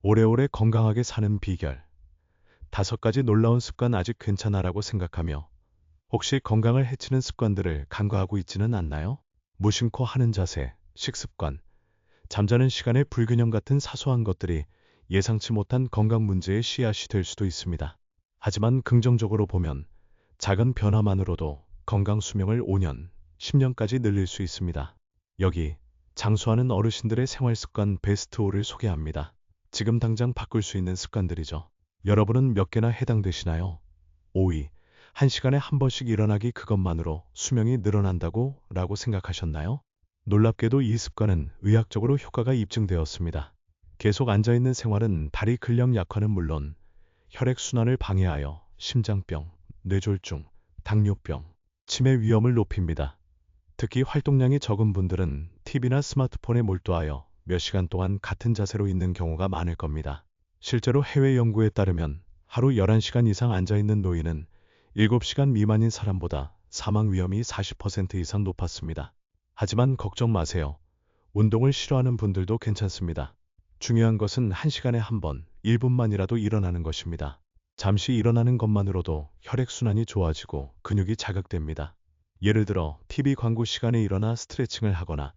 오래오래 건강하게 사는 비결. 5가지 놀라운 습관 아직 괜찮아라고 생각하며 혹시 건강을 해치는 습관들을 간과하고 있지는 않나요? 무심코 하는 자세, 식습관, 잠자는 시간의 불균형 같은 사소한 것들이 예상치 못한 건강 문제의 씨앗이 될 수도 있습니다. 하지만 긍정적으로 보면 작은 변화만으로도 건강 수명을 5년, 10년까지 늘릴 수 있습니다. 여기 장수하는 어르신들의 생활 습관 베스트 5를 소개합니다. 지금 당장 바꿀 수 있는 습관들이죠. 여러분은 몇 개나 해당되시나요? 5위. 1시간에 한 번씩 일어나기 그것만으로 수명이 늘어난다고 라고 생각하셨나요? 놀랍게도 이 습관은 의학적으로 효과가 입증되었습니다. 계속 앉아있는 생활은 다리 근력 약화는 물론 혈액순환을 방해하여 심장병, 뇌졸중, 당뇨병, 치매 위험을 높입니다. 특히 활동량이 적은 분들은 TV나 스마트폰에 몰두하여 몇 시간 동안 같은 자세로 있는 경우가 많을 겁니다. 실제로 해외 연구에 따르면 하루 11시간 이상 앉아있는 노인은 7시간 미만인 사람보다 사망 위험이 40% 이상 높았습니다. 하지만 걱정 마세요. 운동을 싫어하는 분들도 괜찮습니다. 중요한 것은 1시간에 한 번, 1분만이라도 일어나는 것입니다. 잠시 일어나는 것만으로도 혈액순환이 좋아지고 근육이 자극됩니다. 예를 들어 TV 광고 시간에 일어나 스트레칭을 하거나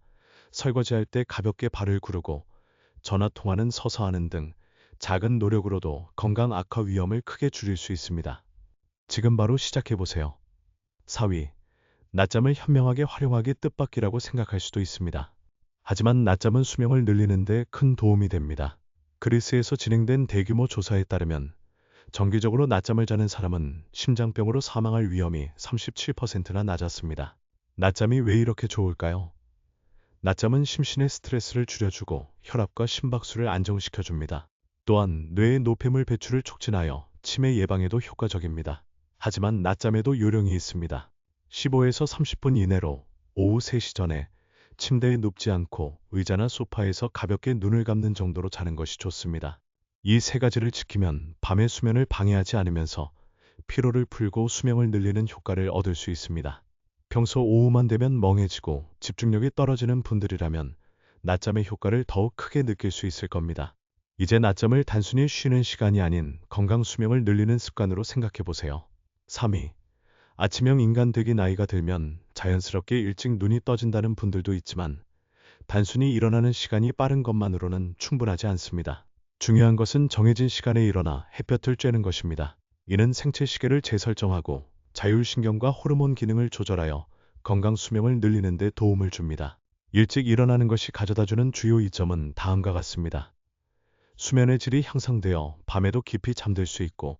설거지할 때 가볍게 발을 구르고 전화 통화는 서서 하는 등 작은 노력으로도 건강 악화 위험을 크게 줄일 수 있습니다. 지금 바로 시작해보세요. 4위. 낮잠을 현명하게 활용하기 뜻밖이라고 생각할 수도 있습니다. 하지만 낮잠은 수명을 늘리는 데 큰 도움이 됩니다. 그리스에서 진행된 대규모 조사에 따르면 정기적으로 낮잠을 자는 사람은 심장병으로 사망할 위험이 37%나 낮았습니다. 낮잠이 왜 이렇게 좋을까요? 낮잠은 심신의 스트레스를 줄여주고 혈압과 심박수를 안정시켜줍니다. 또한 뇌의 노폐물 배출을 촉진하여 치매 예방에도 효과적입니다. 하지만 낮잠에도 요령이 있습니다. 15에서 30분 이내로 오후 3시 전에 침대에 눕지 않고 의자나 소파에서 가볍게 눈을 감는 정도로 자는 것이 좋습니다. 이 3가지를 지키면 밤의 수면을 방해하지 않으면서 피로를 풀고 수명을 늘리는 효과를 얻을 수 있습니다. 평소 오후만 되면 멍해지고 집중력이 떨어지는 분들이라면 낮잠의 효과를 더욱 크게 느낄 수 있을 겁니다. 이제 낮잠을 단순히 쉬는 시간이 아닌 건강 수명을 늘리는 습관으로 생각해 보세요. 3위. 아침형 인간 되기. 나이가 들면 자연스럽게 일찍 눈이 떠진다는 분들도 있지만 단순히 일어나는 시간이 빠른 것만으로는 충분하지 않습니다. 중요한 것은 정해진 시간에 일어나 햇볕을 쬐는 것입니다. 이는 생체 시계를 재설정하고 자율신경과 호르몬 기능을 조절하여 건강 수명을 늘리는 데 도움을 줍니다. 일찍 일어나는 것이 가져다주는 주요 이점은 다음과 같습니다. 수면의 질이 향상되어 밤에도 깊이 잠들 수 있고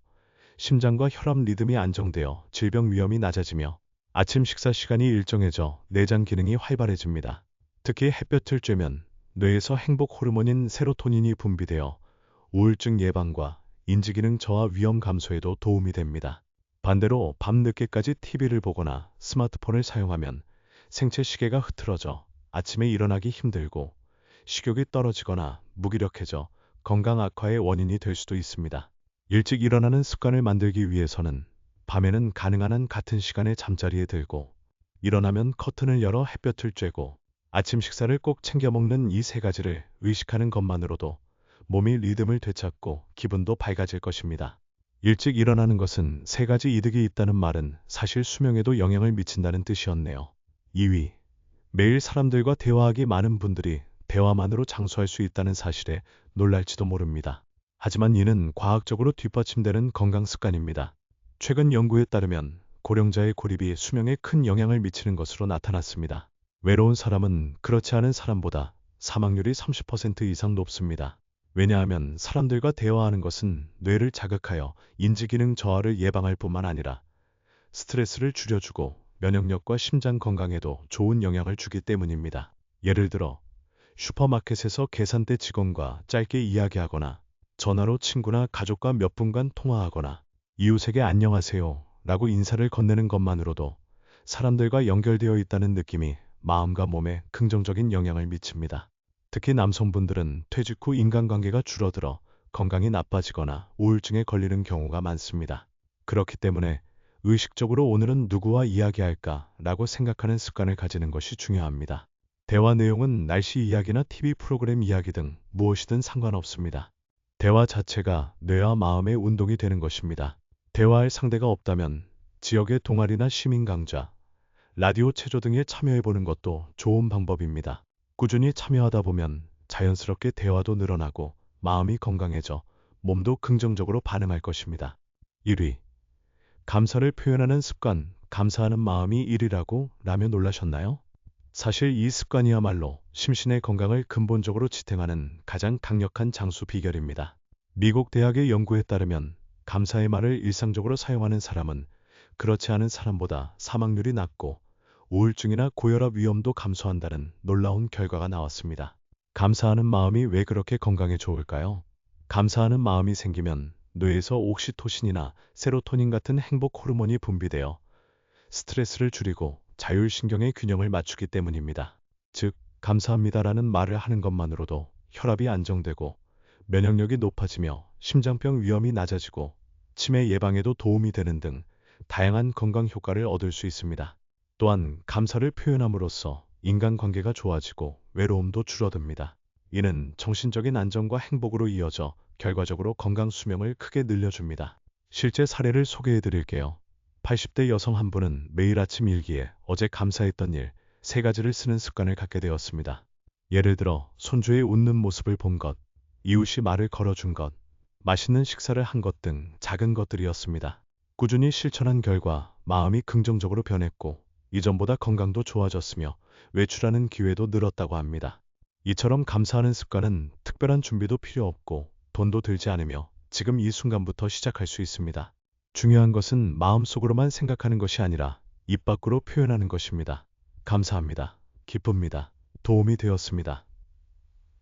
심장과 혈압 리듬이 안정되어 질병 위험이 낮아지며 아침 식사 시간이 일정해져 내장 기능이 활발해집니다. 특히 햇볕을 쬐면 뇌에서 행복 호르몬인 세로토닌이 분비되어 우울증 예방과 인지기능 저하 위험 감소에도 도움이 됩니다. 반대로 밤늦게까지 TV를 보거나 스마트폰을 사용하면 생체 시계가 흐트러져 아침에 일어나기 힘들고 식욕이 떨어지거나 무기력해져 건강 악화의 원인이 될 수도 있습니다. 일찍 일어나는 습관을 만들기 위해서는 밤에는 가능한 한 같은 시간에 잠자리에 들고 일어나면 커튼을 열어 햇볕을 쬐고 아침 식사를 꼭 챙겨 먹는 이 3가지를 의식하는 것만으로도 몸이 리듬을 되찾고 기분도 밝아질 것입니다. 일찍 일어나는 것은 3가지 이득이 있다는 말은 사실 수명에도 영향을 미친다는 뜻이었네요. 2위. 매일 사람들과 대화하기. 많은 분들이 대화만으로 장수할 수 있다는 사실에 놀랄지도 모릅니다. 하지만 이는 과학적으로 뒷받침되는 건강 습관입니다. 최근 연구에 따르면 고령자의 고립이 수명에 큰 영향을 미치는 것으로 나타났습니다. 외로운 사람은 그렇지 않은 사람보다 사망률이 30% 이상 높습니다. 왜냐하면 사람들과 대화하는 것은 뇌를 자극하여 인지기능 저하를 예방할 뿐만 아니라 스트레스를 줄여주고 면역력과 심장 건강에도 좋은 영향을 주기 때문입니다. 예를 들어 슈퍼마켓에서 계산대 직원과 짧게 이야기하거나 전화로 친구나 가족과 몇 분간 통화하거나 이웃에게 안녕하세요 라고 인사를 건네는 것만으로도 사람들과 연결되어 있다는 느낌이 마음과 몸에 긍정적인 영향을 미칩니다. 특히 남성분들은 퇴직 후 인간관계가 줄어들어 건강이 나빠지거나 우울증에 걸리는 경우가 많습니다. 그렇기 때문에 의식적으로 오늘은 누구와 이야기할까 라고 생각하는 습관을 가지는 것이 중요합니다. 대화 내용은 날씨 이야기나 TV 프로그램 이야기 등 무엇이든 상관없습니다. 대화 자체가 뇌와 마음의 운동이 되는 것입니다. 대화할 상대가 없다면 지역의 동아리나 시민 강좌, 라디오 체조 등에 참여해보는 것도 좋은 방법입니다. 꾸준히 참여하다 보면 자연스럽게 대화도 늘어나고 마음이 건강해져 몸도 긍정적으로 반응할 것입니다. 1위. 감사를 표현하는 습관, 감사하는 마음이 1위라고 라며 놀라셨나요? 사실 이 습관이야말로 심신의 건강을 근본적으로 지탱하는 가장 강력한 장수 비결입니다. 미국 대학의 연구에 따르면 감사의 말을 일상적으로 사용하는 사람은 그렇지 않은 사람보다 사망률이 낮고 우울증이나 고혈압 위험도 감소한다는 놀라운 결과가 나왔습니다. 감사하는 마음이 왜 그렇게 건강에 좋을까요? 감사하는 마음이 생기면 뇌에서 옥시토신이나 세로토닌 같은 행복 호르몬이 분비되어 스트레스를 줄이고 자율신경의 균형을 맞추기 때문입니다. 즉, 감사합니다라는 말을 하는 것만으로도 혈압이 안정되고 면역력이 높아지며 심장병 위험이 낮아지고 치매 예방에도 도움이 되는 등 다양한 건강 효과를 얻을 수 있습니다. 또한 감사를 표현함으로써 인간관계가 좋아지고 외로움도 줄어듭니다. 이는 정신적인 안정과 행복으로 이어져 결과적으로 건강 수명을 크게 늘려줍니다. 실제 사례를 소개해 드릴게요. 80대 여성 한 분은 매일 아침 일기에 어제 감사했던 일 3가지를 쓰는 습관을 갖게 되었습니다. 예를 들어 손주의 웃는 모습을 본 것, 이웃이 말을 걸어준 것, 맛있는 식사를 한 것 등 작은 것들이었습니다. 꾸준히 실천한 결과 마음이 긍정적으로 변했고 이전보다 건강도 좋아졌으며 외출하는 기회도 늘었다고 합니다. 이처럼 감사하는 습관은 특별한 준비도 필요 없고 돈도 들지 않으며 지금 이 순간부터 시작할 수 있습니다. 중요한 것은 마음속으로만 생각하는 것이 아니라 입 밖으로 표현하는 것입니다. 감사합니다. 기쁩니다. 도움이 되었습니다.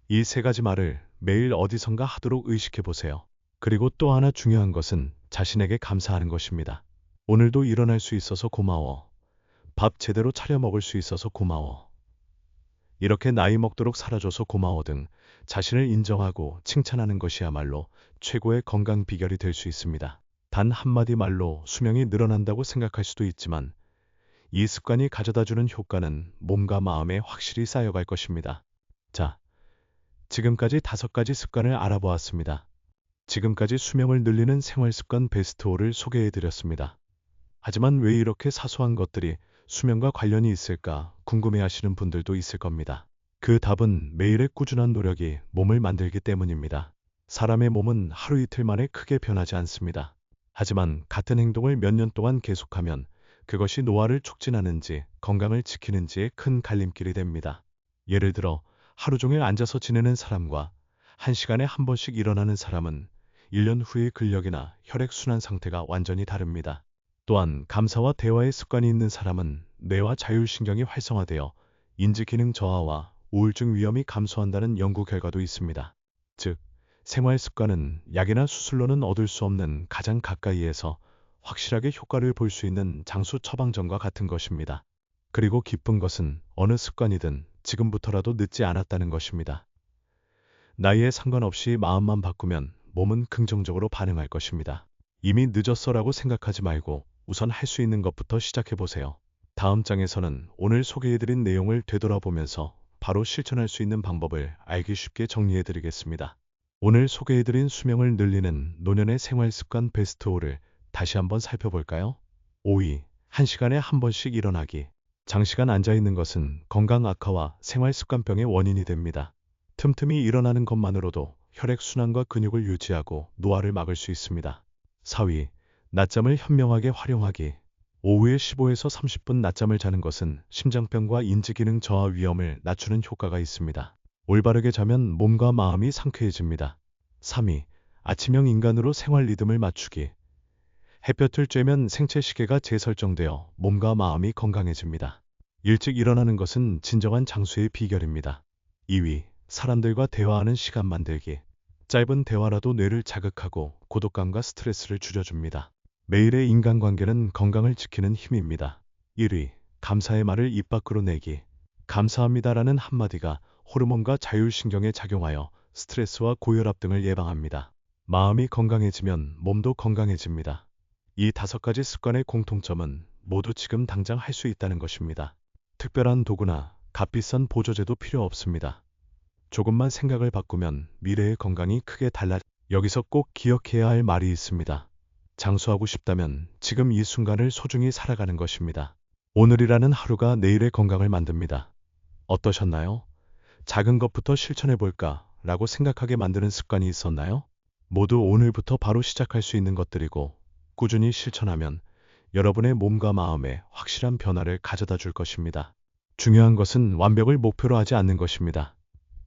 이 3가지 말을 매일 어디선가 하도록 의식해 보세요. 그리고 또 하나 중요한 것은 자신에게 감사하는 것입니다. 오늘도 일어날 수 있어서 고마워. 밥 제대로 차려 먹을 수 있어서 고마워. 이렇게 나이 먹도록 살아줘서 고마워 등 자신을 인정하고 칭찬하는 것이야말로 최고의 건강 비결이 될 수 있습니다. 단 한마디 말로 수명이 늘어난다고 생각할 수도 있지만 이 습관이 가져다주는 효과는 몸과 마음에 확실히 쌓여갈 것입니다. 자, 지금까지 5가지 습관을 알아보았습니다. 지금까지 수명을 늘리는 생활습관 베스트 5를 소개해드렸습니다. 하지만 왜 이렇게 사소한 것들이 수면과 관련이 있을까 궁금해하시는 분들도 있을 겁니다. 그 답은 매일의 꾸준한 노력이 몸을 만들기 때문입니다. 사람의 몸은 하루 이틀 만에 크게 변하지 않습니다. 하지만 같은 행동을 몇 년 동안 계속하면 그것이 노화를 촉진하는지 건강을 지키는지에 큰 갈림길이 됩니다. 예를 들어 하루 종일 앉아서 지내는 사람과 1시간에 한 번씩 일어나는 사람은 1년 후의 근력이나 혈액순환 상태가 완전히 다릅니다. 또한 감사와 대화의 습관이 있는 사람은 뇌와 자율신경이 활성화되어 인지기능 저하와 우울증 위험이 감소한다는 연구 결과도 있습니다. 즉, 생활 습관은 약이나 수술로는 얻을 수 없는 가장 가까이에서 확실하게 효과를 볼 수 있는 장수 처방전과 같은 것입니다. 그리고 기쁜 것은 어느 습관이든 지금부터라도 늦지 않았다는 것입니다. 나이에 상관없이 마음만 바꾸면 몸은 긍정적으로 반응할 것입니다. 이미 늦었어라고 생각하지 말고 우선 할 수 있는 것부터 시작해보세요. 다음 장에서는 오늘 소개해드린 내용을 되돌아보면서 바로 실천할 수 있는 방법을 알기 쉽게 정리해드리겠습니다. 오늘 소개해드린 수명을 늘리는 노년의 생활습관 베스트 5를 다시 한번 살펴볼까요? 5위. 1시간에 한 번씩 일어나기. 장시간 앉아있는 것은 건강 악화와 생활습관병의 원인이 됩니다. 틈틈이 일어나는 것만으로도 혈액순환과 근육을 유지하고 노화를 막을 수 있습니다. 4위. 낮잠을 현명하게 활용하기. 오후에 15에서 30분 낮잠을 자는 것은 심장병과 인지기능 저하 위험을 낮추는 효과가 있습니다. 올바르게 자면 몸과 마음이 상쾌해집니다. 3위. 아침형 인간으로 생활 리듬을 맞추기. 햇볕을 쬐면 생체 시계가 재설정되어 몸과 마음이 건강해집니다. 일찍 일어나는 것은 진정한 장수의 비결입니다. 2위. 사람들과 대화하는 시간 만들기. 짧은 대화라도 뇌를 자극하고 고독감과 스트레스를 줄여줍니다. 매일의 인간관계는 건강을 지키는 힘입니다. 1위. 감사의 말을 입 밖으로 내기. 감사합니다라는 한마디가 호르몬과 자율신경에 작용하여 스트레스와 고혈압 등을 예방합니다. 마음이 건강해지면 몸도 건강해집니다. 이 5가지 습관의 공통점은 모두 지금 당장 할 수 있다는 것입니다. 특별한 도구나 값비싼 보조제도 필요 없습니다. 조금만 생각을 바꾸면 미래의 건강이 크게 달라 여기서 꼭 기억해야 할 말이 있습니다. 장수하고 싶다면 지금 이 순간을 소중히 살아가는 것입니다. 오늘이라는 하루가 내일의 건강을 만듭니다. 어떠셨나요? 작은 것부터 실천해 볼까 라고 생각하게 만드는 습관이 있었나요? 모두 오늘부터 바로 시작할 수 있는 것들이고 꾸준히 실천하면 여러분의 몸과 마음에 확실한 변화를 가져다 줄 것입니다. 중요한 것은 완벽을 목표로 하지 않는 것입니다.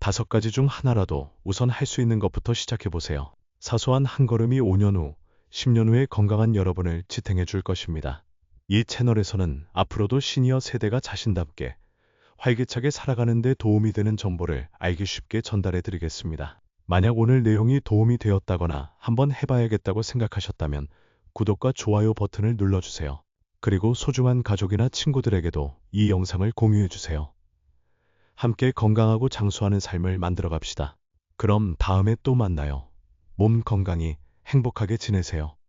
5가지 중 하나라도 우선 할 수 있는 것부터 시작해 보세요. 사소한 한 걸음이 5년 후, 10년 후에 건강한 여러분을 지탱해 줄 것입니다. 이 채널에서는 앞으로도 시니어 세대가 자신답게 활기차게 살아가는 데 도움이 되는 정보를 알기 쉽게 전달해 드리겠습니다. 만약 오늘 내용이 도움이 되었다거나 한번 해봐야겠다고 생각하셨다면 구독과 좋아요 버튼을 눌러주세요. 그리고 소중한 가족이나 친구들에게도 이 영상을 공유해 주세요. 함께 건강하고 장수하는 삶을 만들어 갑시다. 그럼 다음에 또 만나요. 몸 건강히 행복하게 지내세요.